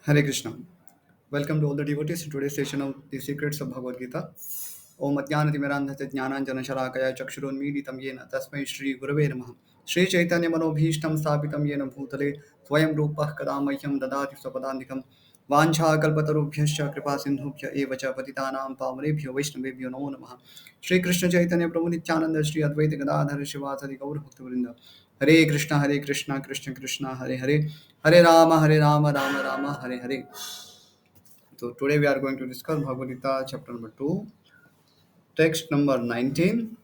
Hare Krishna. Welcome to all the devotees to today's session of the Secrets of Bhagavad Gita. Om Ajnanatimirandhasya Jnananjana Shalakaya Chakshurunmilitam Yena Tasmai Shri Gurave Namaha. Shri Chaitanya Manobhishtam Sthapitam Yena Bhutale Swayam Rupah Kadamahyam Dadati Swapadandikam Vancha Kalpatarubhyascha Kripa Sindhubhya Evacha Patitanam Pavarebhyo Vaishnavebhyo Namo Namaha. Shri Krishna Chaitanya Prabhu Nityananda Shri Advaita Gadadhar Shivasadi Gaur Bhaktivinoda. Hare Krishna, Krishna Krishna, Hare Hare, Hare Rama, Rama Rama, Hare Hare. So today we are going to discuss Bhagavad Gita chapter number 2, text number 19.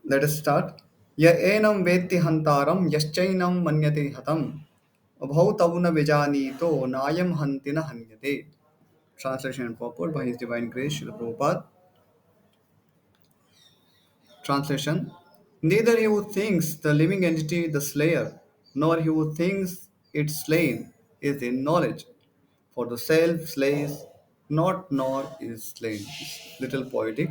Let us start. Ya enam veti hantaram yaschainam manyate hatam abhau tavuna vijanito nayam hantina hanyate. Translation and purport by His Divine Grace Srila Prabhupada. Translation. Neither he who thinks the living entity the slayer, nor he who thinks it slain is in knowledge. For the self slays not nor is slain. It's little poetic.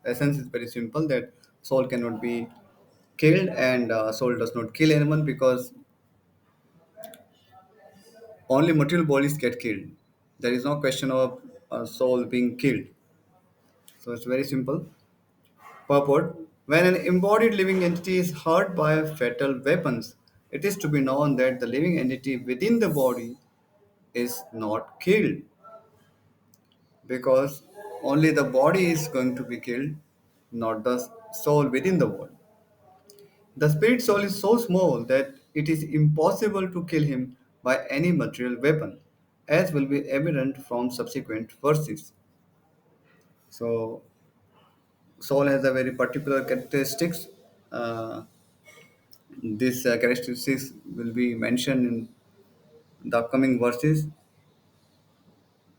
Essence is very simple that soul cannot be killed and soul does not kill anyone because only material bodies get killed. There is no question of soul being killed. So it's very simple. Purport. When an embodied living entity is hurt by fatal weapons, it is to be known that the living entity within the body is not killed because only the body is going to be killed, not the soul within the body. The spirit soul is so small that it is impossible to kill him by any material weapon, as will be evident from subsequent verses. So, soul has a very particular characteristics. Uh, these characteristics will be mentioned in the upcoming verses.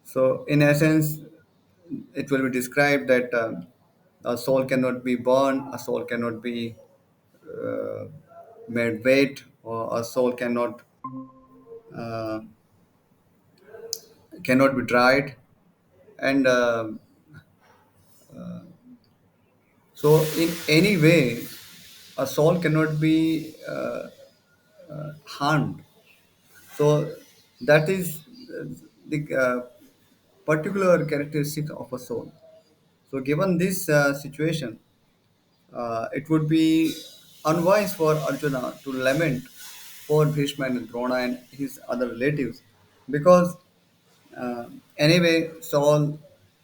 So, in essence, it will be described that a soul cannot be born, a soul cannot be uh, made wet, or a soul uh, cannot be dried, and so in any way, a soul cannot be harmed. So that is the particular characteristic of a soul. So given this situation, it would be unwise for Arjuna to lament for Bhishma and Drona and his other relatives because anyway, Saul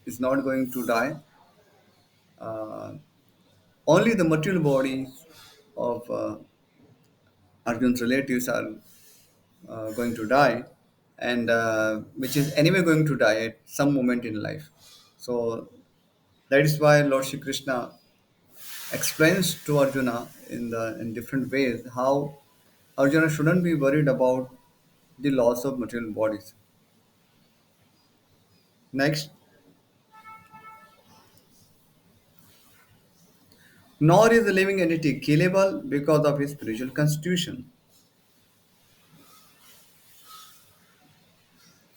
is not going to die. Uh, Only the material bodies of Arjun's relatives are going to die, and which is anyway going to die at some moment in life. So that is why Lord Shri Krishna explains to Arjuna in different ways how Arjuna shouldn't be worried about the loss of material bodies. Next, nor is the living entity killable because of his spiritual constitution.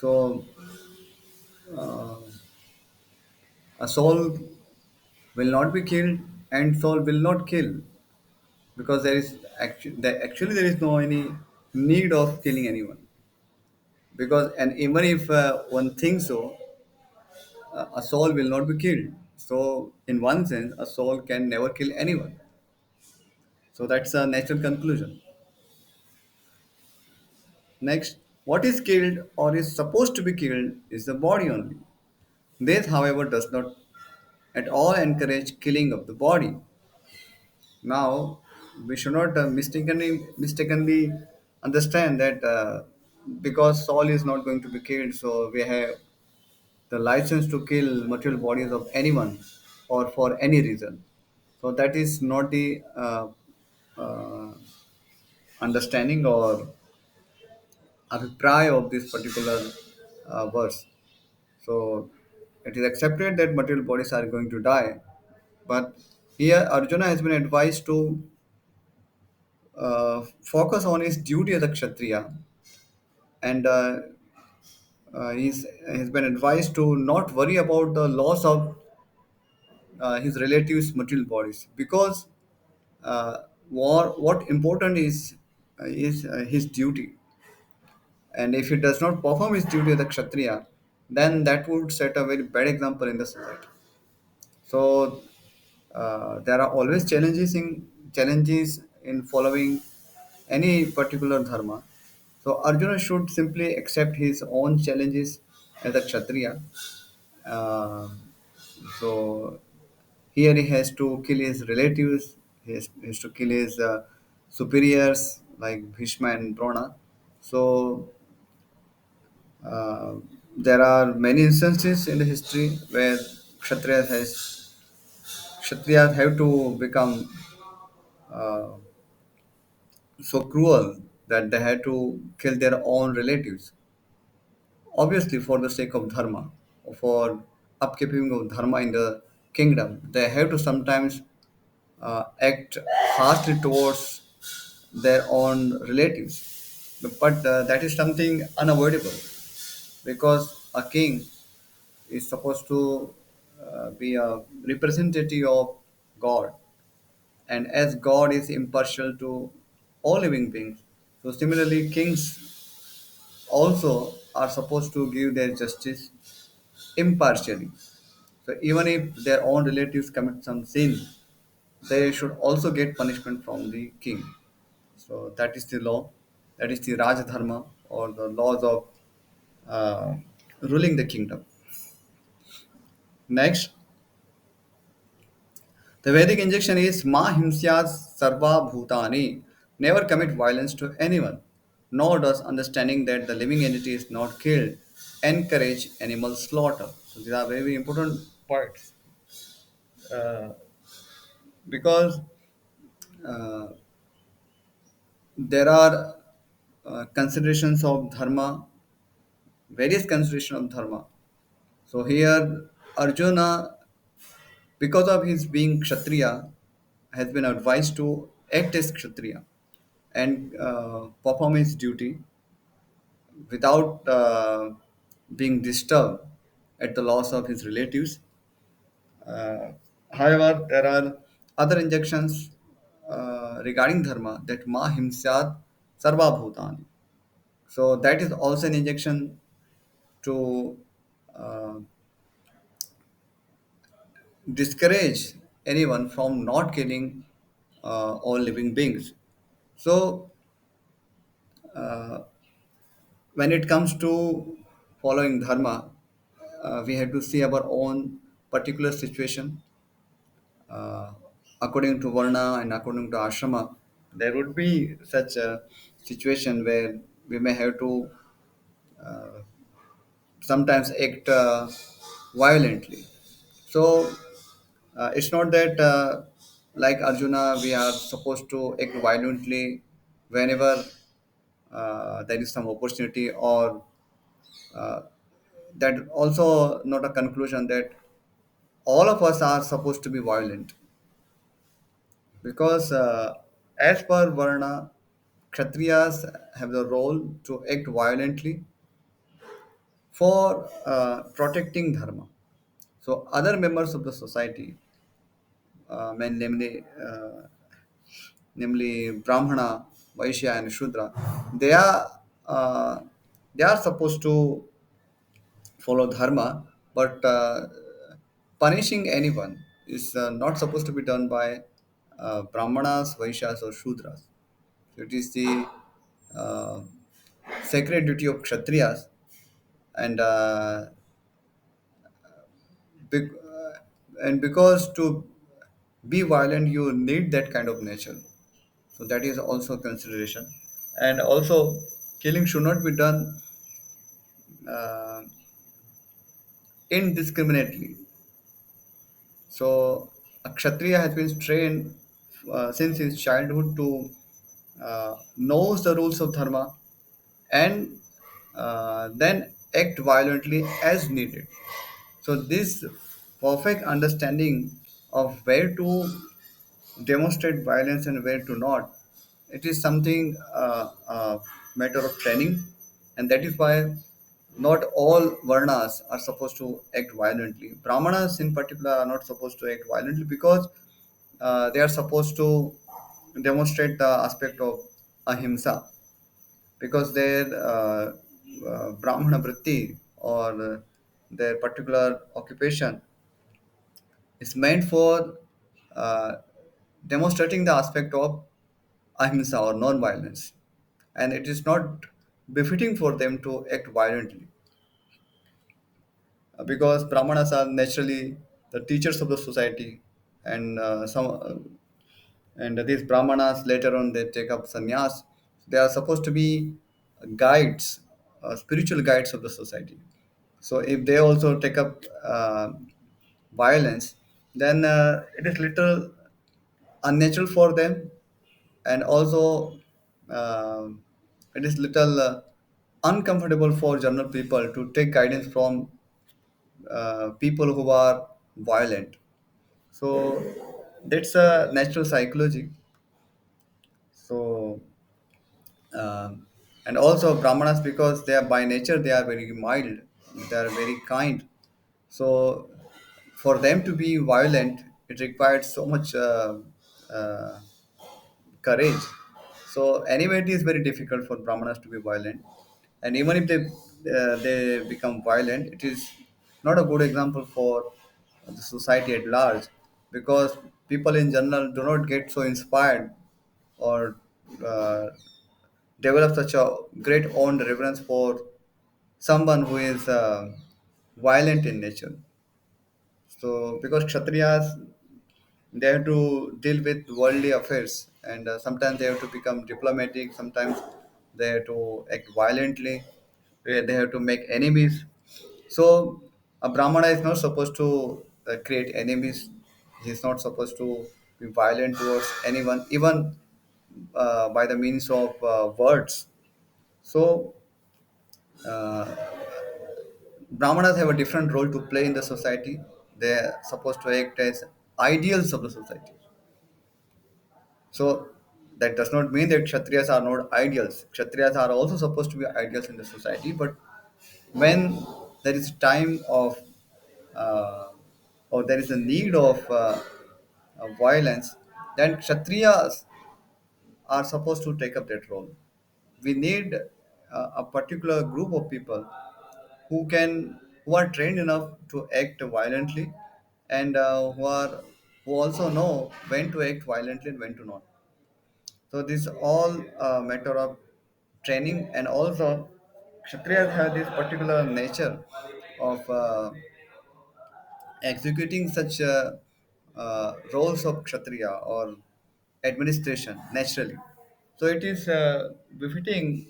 So a soul will not be killed and soul will not kill because actually there is no any need of killing anyone because and even if one thinks so, a soul will not be killed. So in one sense a soul can never kill anyone. So that's a natural conclusion. Next, what is killed or is supposed to be killed is the body only. This however does not at all encourage killing of the body. Now, we should not mistakenly understand that because soul is not going to be killed, so we have the license to kill material bodies of anyone or for any reason. So that is not the uh, understanding or abhipraya of this particular verse. So it is accepted that material bodies are going to die, but here Arjuna has been advised to focus on his duty as a Kshatriya, and he's been advised to not worry about the loss of his relatives' material bodies because what important is is his duty, and if he does not perform his duty as a kshatriya, then that would set a very bad example in the society. So there are always challenges in following any particular dharma. So Arjuna should simply accept his own challenges as a kshatriya. Uh, so here he has to kill his relatives. He has to kill his superiors like Bhishma and Drona. So uh, there are many instances in the history where kshatriyas have to become uh, so cruel that they had to kill their own relatives, obviously for the sake of dharma, for upkeeping of dharma in the kingdom. They have to sometimes act harshly towards their own relatives. But that is something unavoidable because a king is supposed to be a representative of God, and as God is impartial to all living beings, so similarly, kings also are supposed to give their justice impartially. So even if their own relatives commit some sin, they should also get punishment from the king. So that is the law, that is the Raj Dharma or the laws of uh, ruling the kingdom. Next, the Vedic injunction is Ma himsyat sarva bhutani. Never commit violence to anyone, nor does understanding that the living entity is not killed encourage animal slaughter. So these are very important points uh, because uh, there are considerations of dharma, various considerations of dharma. So here Arjuna, because of his being kshatriya, has been advised to act as kshatriya and perform his duty without being disturbed at the loss of his relatives. Uh, However, there are other injunctions regarding dharma that ma himsyat sarva bhutani. So that is also an injunction to uh, discourage anyone from not killing all living beings. So when it comes to following dharma, we have to see our own particular situation. Uh, According to Varna and according to Ashrama, there would be such a situation where we may have to sometimes act violently. So it's not that like Arjuna, we are supposed to act violently whenever there is some opportunity, or uh, that also not a conclusion that all of us are supposed to be violent because as per Varna, Kshatriyas have the role to act violently for protecting dharma. So other members of the society, namely Brahmana, Vaishya, and Shudra, they are uh, they are supposed to follow dharma, but punishing anyone is not supposed to be done by Brahmanas, Vaishyas, or Shudras. So it is the uh, sacred duty of Kshatriyas, and and because to be violent, you need that kind of nature. So that is also a consideration, and also killing should not be done uh, indiscriminately. So a kshatriya has been trained since his childhood to knows the rules of dharma and then act violently as needed. So this perfect understanding of where to demonstrate violence and where to not, it is something matter of training, and that is why not all varnas are supposed to act violently. Brahmanas in particular are not supposed to act violently because they are supposed to demonstrate the aspect of ahimsa, because their brahmana vritti, or their particular occupation, is meant for uh, demonstrating the aspect of ahimsa or non-violence, and it is not befitting for them to act violently, because brahmanas are naturally the teachers of the society, and and these brahmanas later on they take up sannyas. They are supposed to be guides, spiritual guides of the society. So if they also take up violence, then it is little unnatural for them, and also uh, it is little uncomfortable for general people to take guidance from people who are violent. So that's a natural psychology. So and also brahmanas, because they are by nature they are very mild, they are very kind. So for them to be violent, it required so much uh, courage. So anyway, it is very difficult for brahmanas to be violent, and even if they become violent, it is not a good example for the society at large, because people in general do not get so inspired or uh, develop such a great own reverence for someone who is violent in nature. So because kshatriyas, they have to deal with worldly affairs, and sometimes they have to become diplomatic, sometimes they have to act violently, where they have to make enemies. So a brahmana is not supposed to create enemies. He is not supposed to be violent towards anyone, even by the means of words. So uh, brahmanas have a different role to play in the society. They are supposed to act as ideals of the society. So that does not mean that kshatriyas are not ideals. Kshatriyas are also supposed to be ideals in the society, but when there is time of uh, or there is a need of violence, then kshatriyas are supposed to take up that role. We need a particular group of people who are trained enough to act violently, and who also know when to act violently and when to not. So this all a matter of training, and also Kshatriyas have this particular nature of executing such roles of Kshatriya or administration naturally. So it is befitting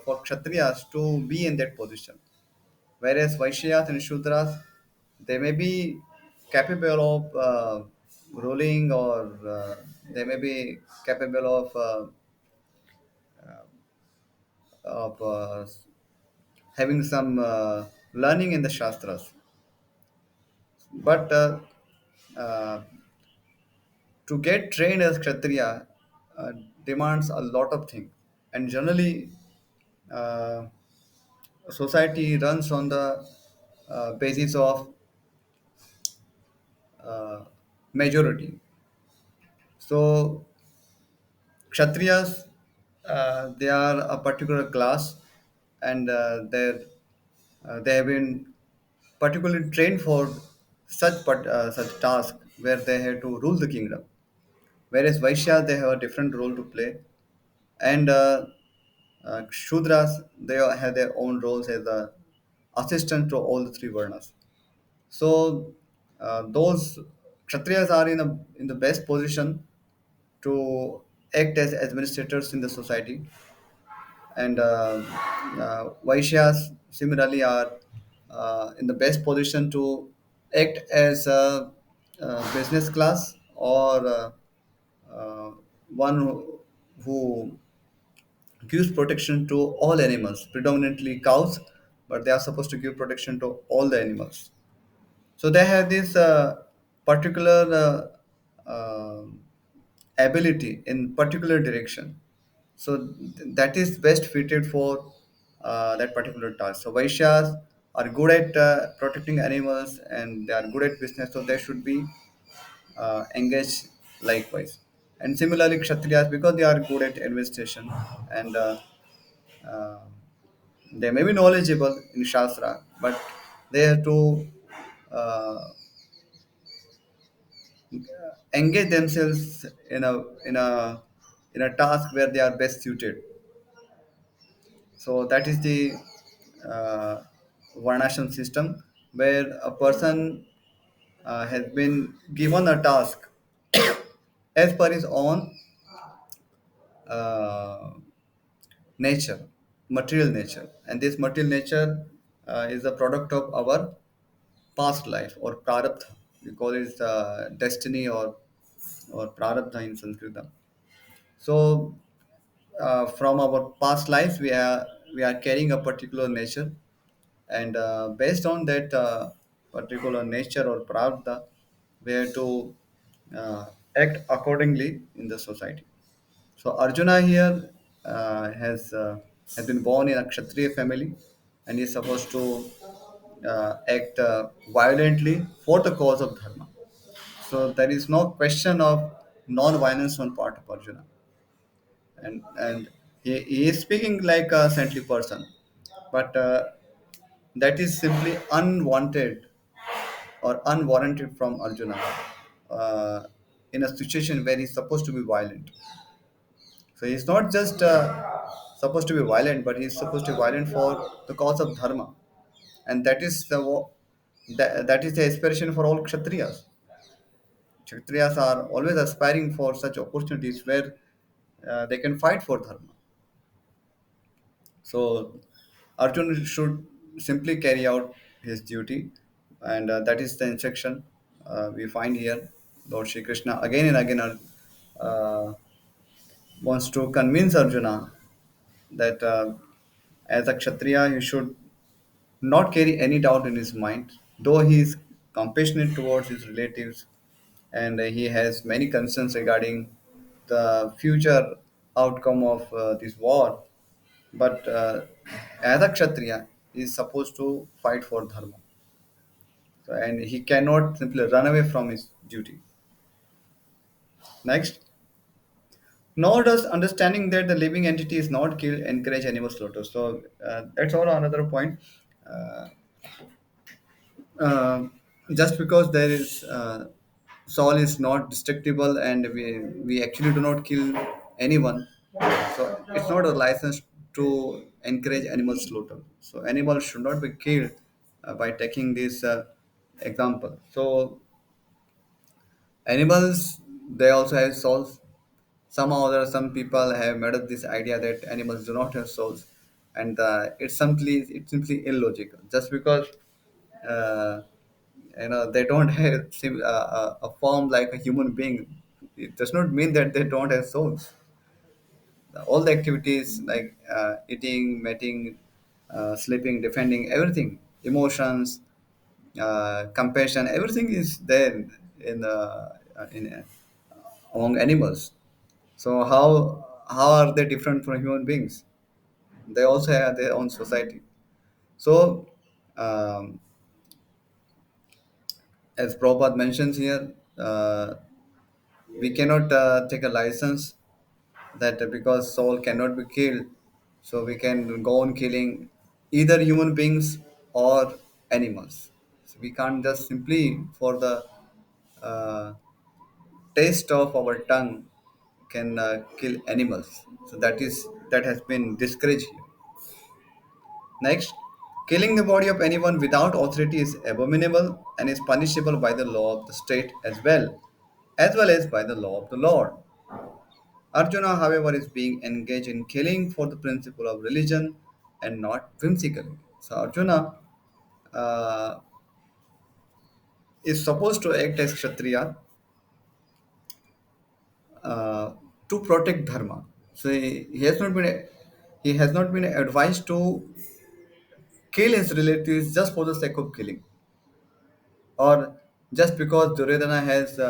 for Kshatriyas to be in that position. Whereas Vaishyas and Shudras, they may be capable of ruling, or they may be capable of having some learning in the Shastras. But uh, to get trained as Kshatriya demands a lot of things. And generally, uh, society runs on the basis of uh, majority. So Kshatriyas, they are a particular class, and they have been particularly trained for such task where they have to rule the kingdom. Whereas Vaishyas, they have a different role to play, and Shudras, they have their own roles as the assistant to all the three varnas. So those Kshatriyas are in the best position to act as administrators in the society, and Vaishyas similarly are in the best position to act as a business class, or uh, one who gives protection to all animals, predominantly cows, but they are supposed to give protection to all the animals. So they have this particular ability in particular direction. So that is best fitted for that particular task. So Vaishyas are good at protecting animals, and they are good at business, so they should be engaged likewise. And similarly, Kshatriyas, because they are good at administration and uh, they may be knowledgeable in Shastra, but they have to uh, engage themselves in a task where they are best suited. So that is the uh, Varnashram system, where a person has been given a task as per his own uh, nature, material nature, and this material nature is a product of our past life or prarabdha. We call it destiny or prarabdha in Sanskrit. So from our past lives, we are carrying a particular nature, and based on that particular nature or prarabdha, we have to uh, act accordingly in the society. So Arjuna here has been born in a Kshatriya family, and is supposed to act violently for the cause of dharma. So there is no question of non-violence on part of Arjuna, and he is speaking like a saintly person, but that is simply unwanted or unwarranted from Arjuna uh, in a situation where he's supposed to be violent. So he's not just supposed to be violent, but he's supposed to be violent for the cause of dharma, and that is the aspiration for all kshatriyas. Kshatriyas are always aspiring for such opportunities where they can fight for dharma. So Arjun should simply carry out his duty, and that is the instruction we find here. Lord Shri Krishna again and again uh, wants to convince Arjuna that as a Kshatriya, he should not carry any doubt in his mind, though he is compassionate towards his relatives and he has many concerns regarding the future outcome of this war. But as a Kshatriya, he is supposed to fight for dharma. So, and he cannot simply run away from his duty. Next, nor does understanding that the living entity is not killed encourage animal slaughter. So that's all another point. Uh, uh, just because there is soul is not destructible and we actually do not kill anyone, so it's not a license to encourage animal slaughter. So animals should not be killed by taking this example. So animals, they also have souls. Somehow or other, some people have made up this idea that animals do not have souls, and it's simply illogical. Just because uh, they don't have a form like a human being, it does not mean that they don't have souls. All the activities like eating, mating, sleeping, defending, everything, emotions, compassion, everything is there in among animals. So how are they different from human beings? They also have their own society. So as Prabhupada mentions here, we cannot take a license that because soul cannot be killed, so we can go on killing either human beings or animals. So we can't just simply for the uh, taste of our tongue can kill animals. So that has been discouraged here. Next, killing the body of anyone without authority is abominable and is punishable by the law of the state as well as by the law of the Lord. Arjuna, however, is being engaged in killing for the principle of religion and not whimsically. So Arjuna uh, is supposed to act as Kshatriya uh, to protect dharma. So he has not been advised to kill his relatives just for the sake of killing, or just because Duryodhana has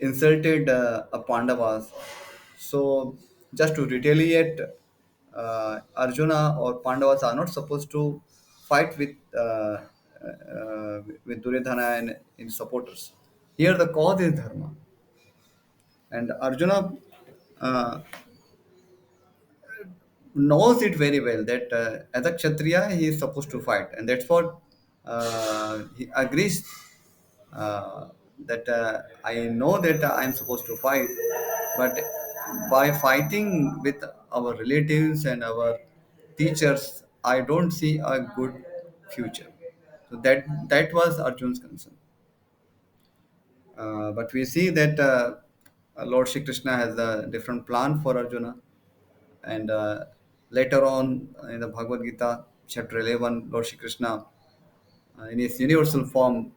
insulted a Pandavas. So just to retaliate, Arjuna or Pandavas are not supposed to fight with Duryodhana and his supporters. Here the cause is dharma, And Arjuna uh, knows it very well that as a kshatriya he is supposed to fight, and that's what he agrees that I know that I am supposed to fight, but by fighting with our relatives and our teachers, I don't see a good future. So that was Arjun's concern. But we see that Lord Shri Krishna has a different plan for Arjuna, and later on in the Bhagavad Gita, chapter 11, Lord Shri Krishna, in his universal form,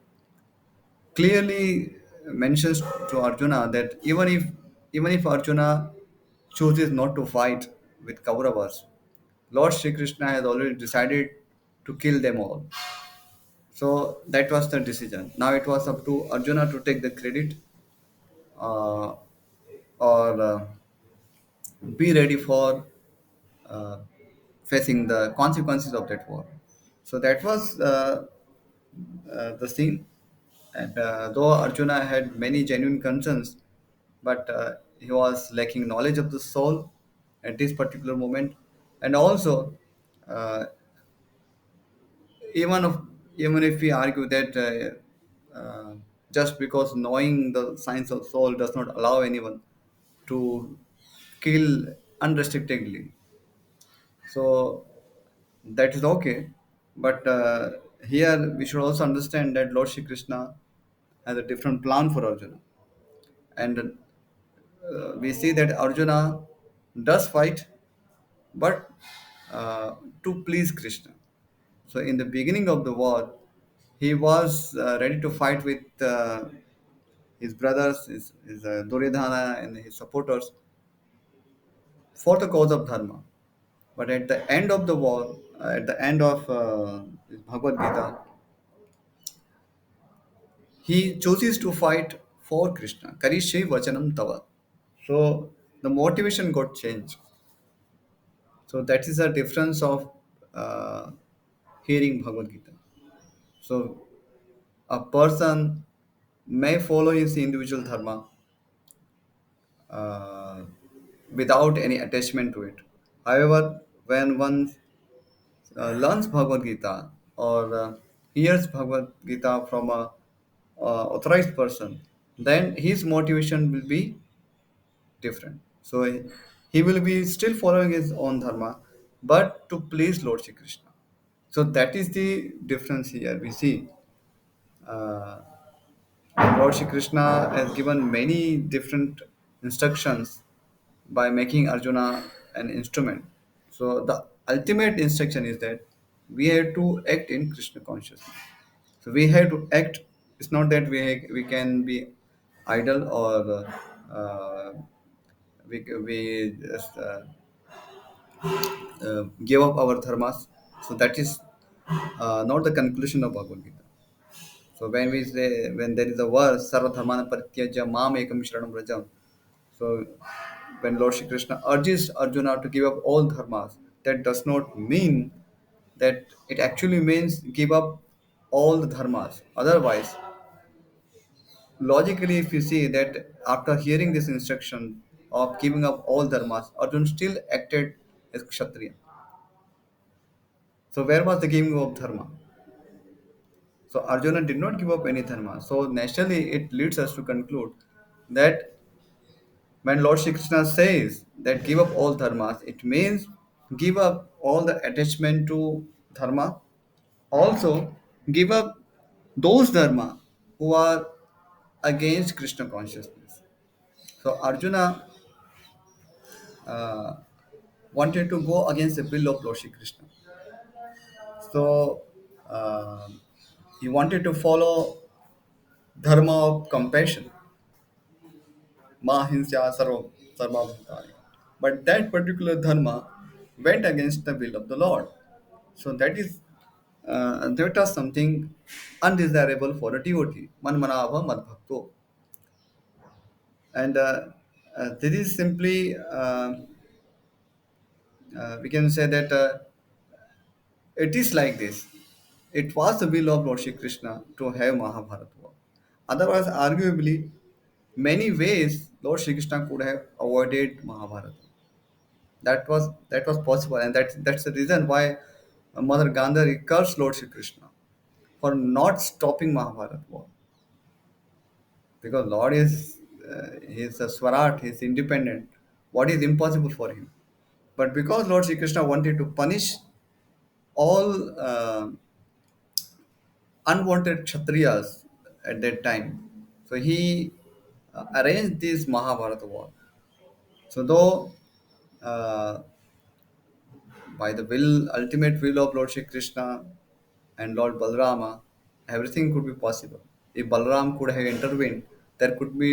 clearly mentions to Arjuna that even if Arjuna chooses not to fight with Kauravas, Lord Shri Krishna has already decided to kill them all. So that was the decision. Now it was up to Arjuna to take the credit, uh, or be ready for uh, facing the consequences of that war. So that was the scene. And though Arjuna had many genuine concerns, but he was lacking knowledge of the soul at this particular moment. And also, uh, even if even if we argue that just because knowing the science of soul does not allow anyone to kill unrestrictedly, so that is okay. But here we should also understand that Lord Shri Krishna has a different plan for Arjuna, and we see that Arjuna does fight, but to please Krishna. So in the beginning of the war, he was ready to fight with his brothers, his Duryodhana and his supporters for the cause of dharma. But at the end of the war, at the end of Bhagavad Gita, he chooses to fight for Krishna. Karishe vachanam tava. So the motivation got changed. So that is a difference of uh, hearing Bhagavad Gita. So a person may follow his individual dharma uh, without any attachment to it. However, when one learns Bhagavad Gita or hears Bhagavad Gita from a authorized person, then his motivation will be different. So he will be still following his own dharma, but to please Lord Shri Krishna. So that is the difference here. We see uh, Lord Shri Krishna has given many different instructions by making Arjuna an instrument. So the ultimate instruction is that we have to act in Krishna consciousness. So we have to act. It's not that we can be idle, or we just give up our dharmas. So that is not the conclusion of Bhagavad Gita. So when there is a verse sarva dharmana parityajya mam ekam sharanam vrajam. So when Lord Shri Krishna urges Arjuna to give up all dharmas, that does not mean that it actually means give up all the dharmas. Otherwise, logically, if you see that after hearing this instruction of giving up all dharmas, Arjuna still acted as Kshatriya. So where was the giving up dharma? So Arjuna did not give up any dharma. So naturally, it leads us to conclude that when Lord Shri Krishna says that give up all dharmas, it means give up all the attachment to dharma. Also, give up those dharma who are against Krishna consciousness. So Arjuna uh, wanted to go against the will of Lord Shri Krishna. So he wanted to follow dharma of compassion, mahinsya sarva bhutani. But that particular dharma went against the will of the Lord. So that was something undesirable for a devotee. Manmanava madbhakto. And this is simply, we can say that it is like this. It was the will of Lord Shri Krishna to have Mahabharata war. Otherwise, arguably, many ways Lord Shri Krishna could have avoided Mahabharata. That was possible, and that's the reason why Mother Gandhari cursed Lord Shri Krishna for not stopping Mahabharata war, because Lord is he's a Swarat, he's independent. What is impossible for him? But because Lord Shri Krishna wanted to punish all unwanted Kshatriyas at that time, so he arranged this Mahabharata war. So though uh, by the ultimate will of Lord Shri Krishna and Lord Balrama, everything could be possible. If Balram could have intervened, there could be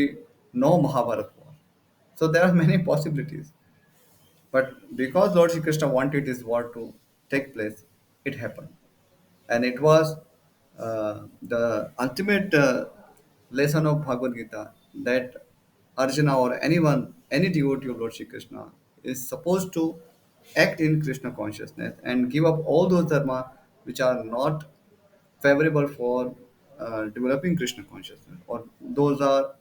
no Mahabharata war. So there are many possibilities. But because Lord Shri Krishna wanted this war to take place, it happened. And it was the ultimate lesson of Bhagavad Gita that Arjuna or anyone, any devotee of Lord Shri Krishna is supposed to act in Krishna consciousness and give up all those dharma which are not favorable for developing Krishna consciousness, or those are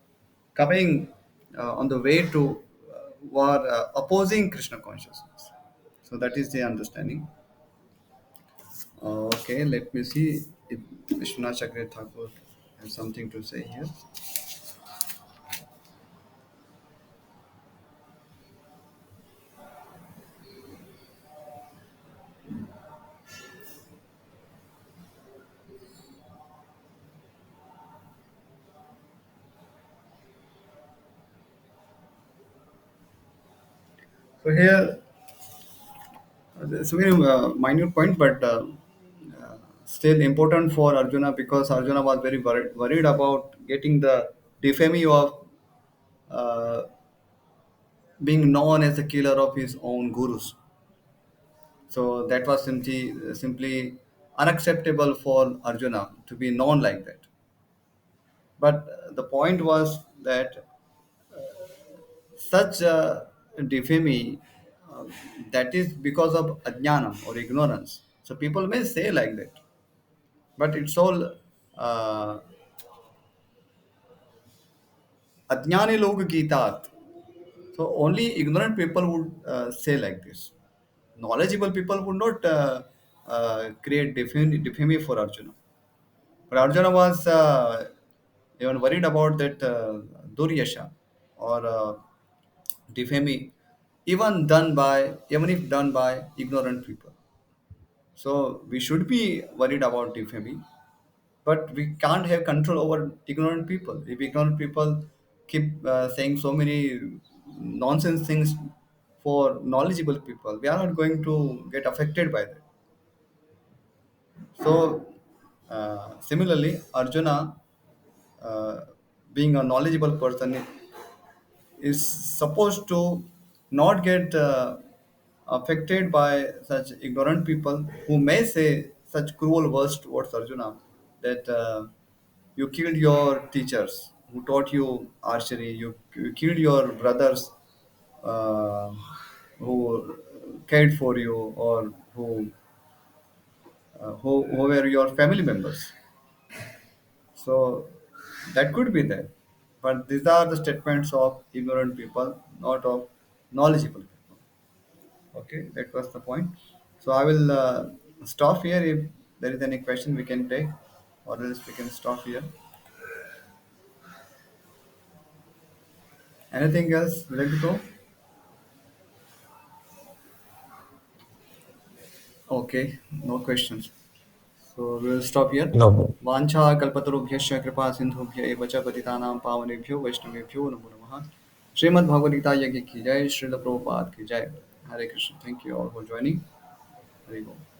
coming on the way to or opposing Krishna consciousness. So that is the understanding. Okay, let me see if Vishwanath Chakra Thakur has something to say here. So here, it's a very minute point, but still important for Arjuna, because Arjuna was very worried about getting the defaming of uh, being known as the killer of his own gurus. So that was simply unacceptable for Arjuna to be known like that. But the point was that such defaming, uh, that is because of ajnana or ignorance. So people may say like that, but it's all ajnani log gitat. So only ignorant people would say like this. Knowledgeable people would not create defaming for Arjuna. But Arjuna was even worried about that duryasha or defaming, even if done by ignorant people. So we should be worried about defaming, but we can't have control over ignorant people. If ignorant people keep saying so many nonsense things for knowledgeable people, we are not going to get affected by that. So similarly, Arjuna, uh, being a knowledgeable person, is supposed to not get affected by such ignorant people who may say such cruel words towards Arjuna, that you killed your teachers who taught you archery, you killed your brothers uh, who cared for you, or who were your family members. So that could be there. But these are the statements of ignorant people, not of knowledgeable people. Okay, that was the point. So I will stop here. If there is any question, we can take, or else we can stop here. Anything else? Would you like to go? Okay, no questions. So we will stop here. No. वाञ्छा कल्पतरुभ्यश्च कृपा सिन्धुभ्य एव च पतितानां पावनेभ्यो वैष्णवेभ्यो नमो नमः. श्रीमद् भगवद गीता यज्ञ की जय. श्रील प्रभुपाद की जय. Hare Krishna. Thank you all for joining. Hare Om.